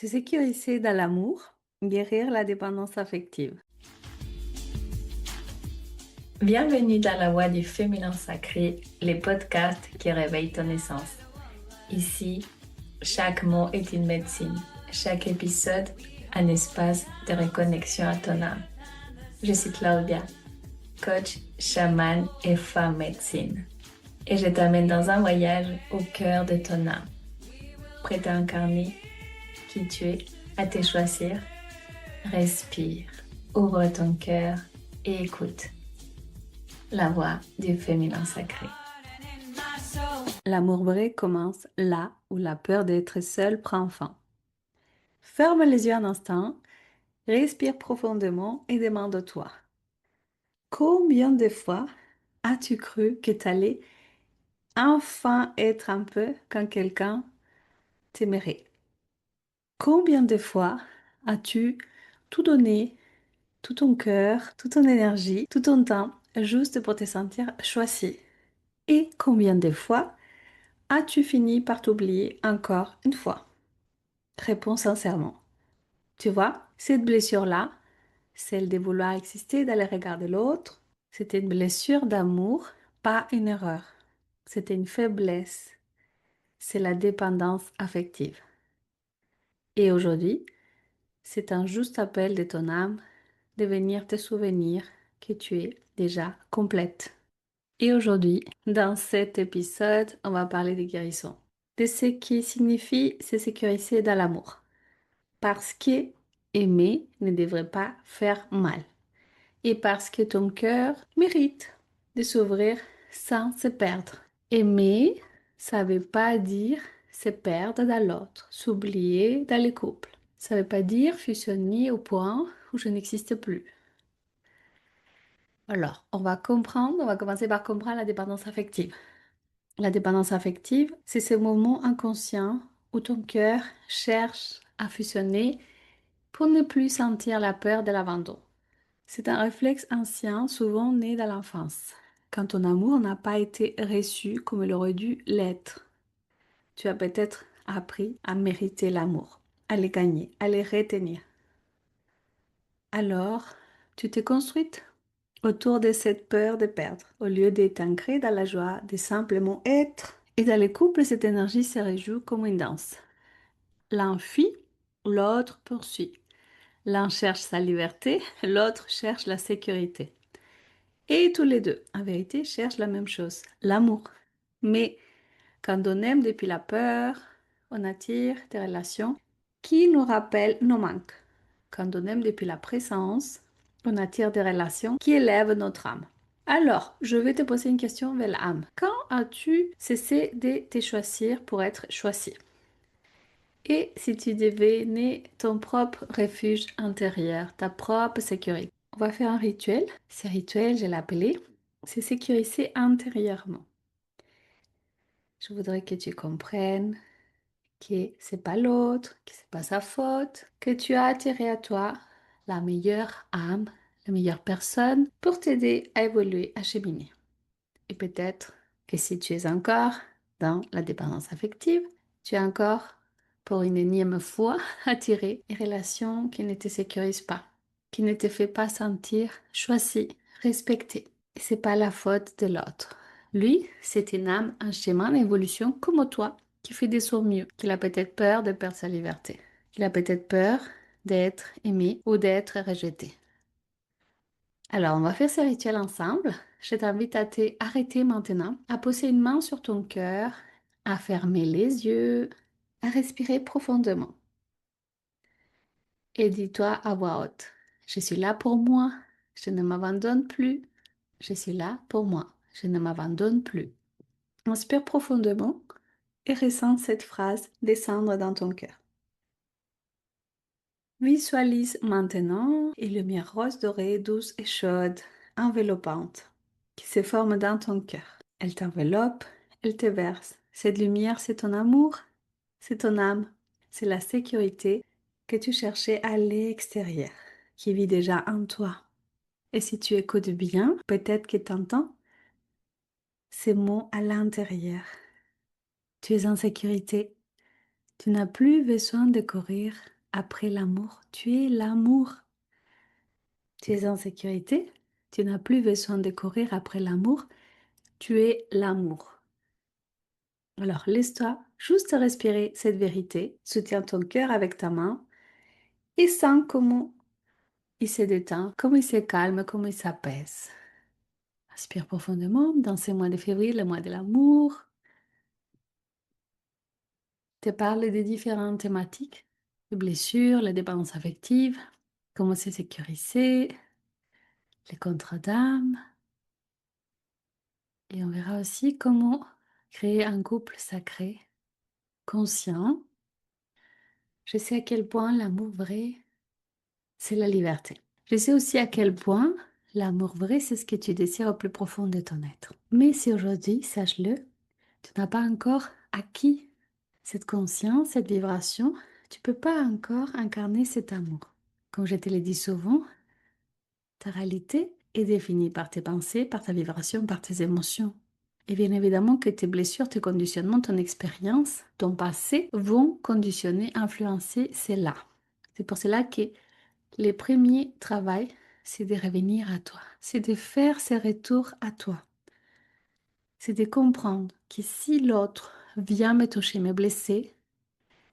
Se sécuriser dans l'amour, guérir la dépendance affective. Bienvenue dans la voie du féminin sacré, les podcasts qui réveillent ton essence. Ici, chaque mot est une médecine, chaque épisode un espace de reconnexion à ton âme. Je suis Claudia, coach, chamane et femme médecine. Et je t'amène dans un voyage au cœur de ton âme. Prête à incarner qui tu es, à te choisir. Respire, ouvre ton cœur et écoute la voix du féminin sacré. L'amour vrai commence là où la peur d'être seule prend fin. Ferme les yeux un instant, respire profondément et demande-toi, combien de fois as-tu cru que tu allais enfin être un peu quand quelqu'un t'aimerait? Combien de fois as-tu tout donné, tout ton cœur, toute ton énergie, tout ton temps, juste pour te sentir choisi? Et combien de fois as-tu fini par t'oublier encore une fois? Réponds sincèrement. Tu vois, cette blessure-là, celle de vouloir exister dans le regard de l'autre, c'était une blessure d'amour, pas une erreur. C'était une faiblesse. C'est la dépendance affective. Et aujourd'hui, c'est un juste appel de ton âme de venir te souvenir que tu es déjà complète. Et aujourd'hui, dans cet épisode, on va parler de guérison, de ce qui signifie se sécuriser dans l'amour. Parce que aimer ne devrait pas faire mal. Et parce que ton cœur mérite de s'ouvrir sans se perdre. Aimer, ça ne veut pas dire se perdre dans l'autre, s'oublier dans le couple. Ça ne veut pas dire fusionner au point où je n'existe plus. Alors, on va commencer par comprendre la dépendance affective. La dépendance affective, c'est ce moment inconscient où ton cœur cherche à fusionner pour ne plus sentir la peur de l'abandon. C'est un réflexe ancien, souvent né dans l'enfance, quand ton amour n'a pas été reçu comme il aurait dû l'être. Tu as peut-être appris à mériter l'amour, à le gagner, à le retenir. Alors, tu t'es construite autour de cette peur de perdre, au lieu d'être ancrée dans la joie de simplement être. Et dans les couples, cette énergie se réjoue comme une danse. L'un fuit, l'autre poursuit. L'un cherche sa liberté, l'autre cherche la sécurité. Et tous les deux, en vérité, cherchent la même chose, l'amour. Mais quand on aime depuis la peur, on attire des relations qui nous rappellent nos manques. Quand on aime depuis la présence, on attire des relations qui élèvent notre âme. Alors, je vais te poser une question vers l'âme. Quand as-tu cessé de te choisir pour être choisi? Et si tu devenais ton propre refuge intérieur, ta propre sécurité? On va faire un rituel. Ce rituel, je l'ai appelé, c'est sécuriser intérieurement. Je voudrais que tu comprennes que c'est pas l'autre, que c'est pas sa faute, que tu as attiré à toi la meilleure âme, la meilleure personne pour t'aider à évoluer, à cheminer. Et peut-être que si tu es encore dans la dépendance affective, tu es encore pour une énième fois attiré une relation qui ne te sécurise pas, qui ne te fait pas sentir choisi, respecté. Et c'est pas la faute de l'autre. Lui, c'est une âme en chemin d'évolution comme toi, qui fait de son mieux, qu'il a peut-être peur de perdre sa liberté. Il a peut-être peur d'être aimé ou d'être rejeté. Alors, on va faire ce rituel ensemble. Je t'invite à t'arrêter maintenant, à poser une main sur ton cœur, à fermer les yeux, à respirer profondément. Et dis-toi à voix haute, je suis là pour moi, je ne m'abandonne plus. Je suis là pour moi, je ne m'abandonne plus. Inspire profondément et ressens cette phrase descendre dans ton cœur. Visualise maintenant une lumière rose dorée, douce et chaude, enveloppante, qui se forme dans ton cœur. Elle t'enveloppe, elle te verse. Cette lumière, c'est ton amour, c'est ton âme, c'est la sécurité que tu cherchais à l'extérieur, qui vit déjà en toi. Et si tu écoutes bien, peut-être que tu entends ces mots à l'intérieur. Tu es en sécurité, Tu n'as plus besoin de courir après l'amour. Tu es l'amour. Tu es en sécurité. Tu n'as plus besoin de courir après l'amour. Tu es l'amour. Alors, laisse-toi juste respirer cette vérité. Soutiens ton cœur avec ta main et sens comment il se détend, comment il se calme, comment il s'apaise. Inspire profondément dans ce mois de février, le mois de l'amour. Te parle des différentes thématiques, les blessures, les dépendances affectives, comment se sécuriser, les contrats d'âme. Et on verra aussi comment créer un couple sacré, conscient. Je sais à quel point l'amour vrai, c'est la liberté. Je sais aussi à quel point l'amour vrai, c'est ce que tu désires au plus profond de ton être. Mais si aujourd'hui, sache-le, tu n'as pas encore acquis cette conscience, cette vibration, tu ne peux pas encore incarner cet amour. Comme je te l'ai dit souvent, ta réalité est définie par tes pensées, par ta vibration, par tes émotions. Et bien évidemment que tes blessures, tes conditionnements, ton expérience, ton passé vont conditionner, influencer cela. C'est pour cela que le premier travail, c'est de revenir à toi. C'est de faire ces retours à toi. C'est de comprendre que si l'autre vient me toucher, me blesser,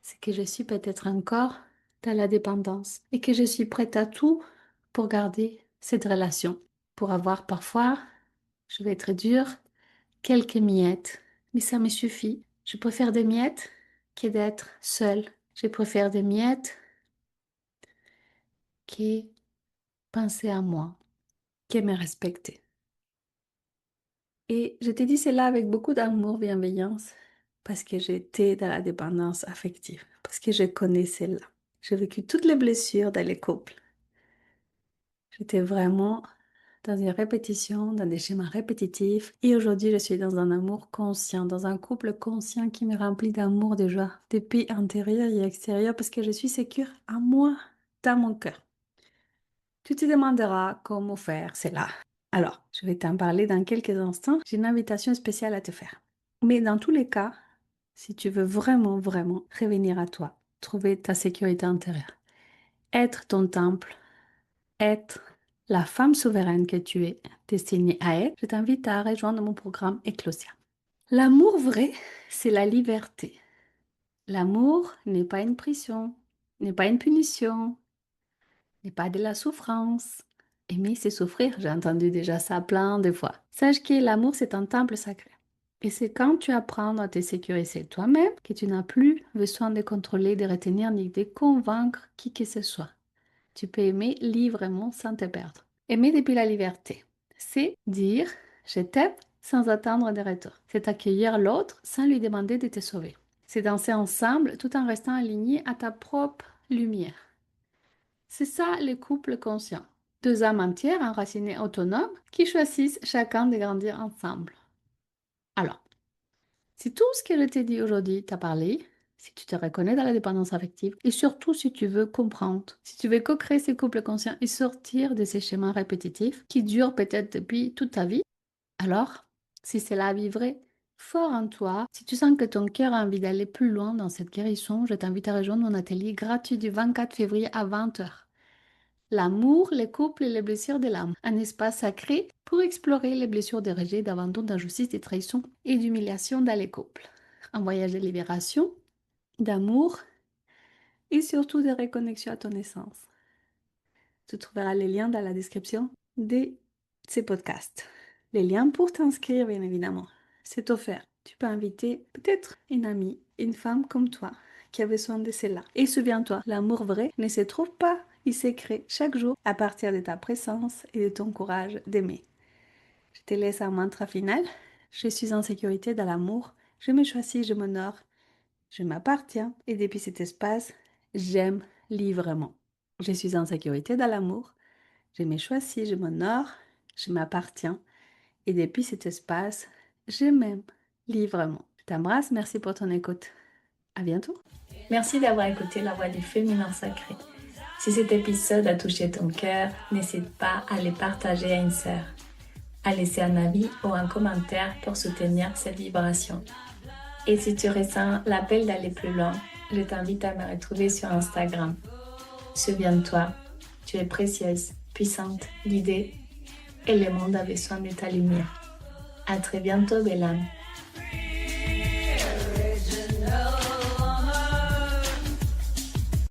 c'est que je suis peut-être encore dans la dépendance et que je suis prête à tout pour garder cette relation. Pour avoir parfois, je vais être dure, quelques miettes, mais ça me suffit. Je préfère des miettes que d'être seule. Je préfère des miettes que penser à moi, que me respecter. Et je te dis cela avec beaucoup d'amour, bienveillance, parce que j'étais dans la dépendance affective, parce que je connais cela. J'ai vécu toutes les blessures dans les couples. J'étais vraiment dans une répétition, dans des schémas répétitifs. Et aujourd'hui, je suis dans un amour conscient, dans un couple conscient qui me remplit d'amour, de joie, de paix intérieure et extérieure, parce que je suis sécure à moi, dans mon cœur. Tu te demanderas comment faire cela. Alors, je vais t'en parler dans quelques instants. J'ai une invitation spéciale à te faire. Mais dans tous les cas, si tu veux vraiment, vraiment revenir à toi, trouver ta sécurité intérieure, être ton temple, être la femme souveraine que tu es destinée à être, je t'invite à rejoindre mon programme Éclosia. L'amour vrai, c'est la liberté. L'amour n'est pas une prison, n'est pas une punition, n'est pas de la souffrance. Aimer, c'est souffrir. J'ai entendu déjà ça plein de fois. Sache que l'amour, c'est un temple sacré. Et c'est quand tu apprends à te sécuriser toi-même que tu n'as plus besoin de contrôler, de retenir ni de convaincre qui que ce soit. Tu peux aimer librement sans te perdre. Aimer depuis la liberté, c'est dire je t'aime sans attendre de retour. C'est accueillir l'autre sans lui demander de te sauver. C'est danser ensemble tout en restant aligné à ta propre lumière. C'est ça le couple conscient. Deux âmes entières enracinées autonomes qui choisissent chacun de grandir ensemble. Alors, si tout ce que je t'ai dit aujourd'hui t'a parlé, si tu te reconnais dans la dépendance affective et surtout si tu veux comprendre, si tu veux co-créer ces couples conscients et sortir de ces schémas répétitifs qui durent peut-être depuis toute ta vie, alors, si cela vivrait fort en toi, si tu sens que ton cœur a envie d'aller plus loin dans cette guérison, je t'invite à rejoindre mon atelier gratuit du 24 février à 20h. L'amour, les couples et les blessures de l'âme. Un espace sacré pour explorer les blessures de rejet, d'abandon, d'injustice, de trahison et d'humiliation dans les couples. Un voyage de libération, d'amour et surtout de reconnexion à ton essence. Tu trouveras les liens dans la description de ces podcasts. Les liens pour t'inscrire, bien évidemment. C'est offert. Tu peux inviter peut-être une amie, une femme comme toi qui a besoin de cela. Et souviens-toi, l'amour vrai ne se trouve pas, il se crée chaque jour à partir de ta présence et de ton courage d'aimer. Je te laisse un mantra final. Je suis en sécurité dans l'amour. Je me choisis, je m'honore, je m'appartiens. Et depuis cet espace, j'aime librement. Je suis en sécurité dans l'amour. Je me choisis, je m'honore, je m'appartiens. Et depuis cet espace, je m'aime librement. Je t'embrasse, merci pour ton écoute. À bientôt. Merci d'avoir écouté La Voix du Féminin Sacré. Si cet épisode a touché ton cœur, n'hésite pas à le partager à une sœur, à laisser un avis ou un commentaire pour soutenir cette vibration. Et si tu ressens l'appel d'aller plus loin, je t'invite à me retrouver sur Instagram. Souviens-toi, tu es précieuse, puissante, guidée et le monde a besoin de ta lumière. À très bientôt, belle âme.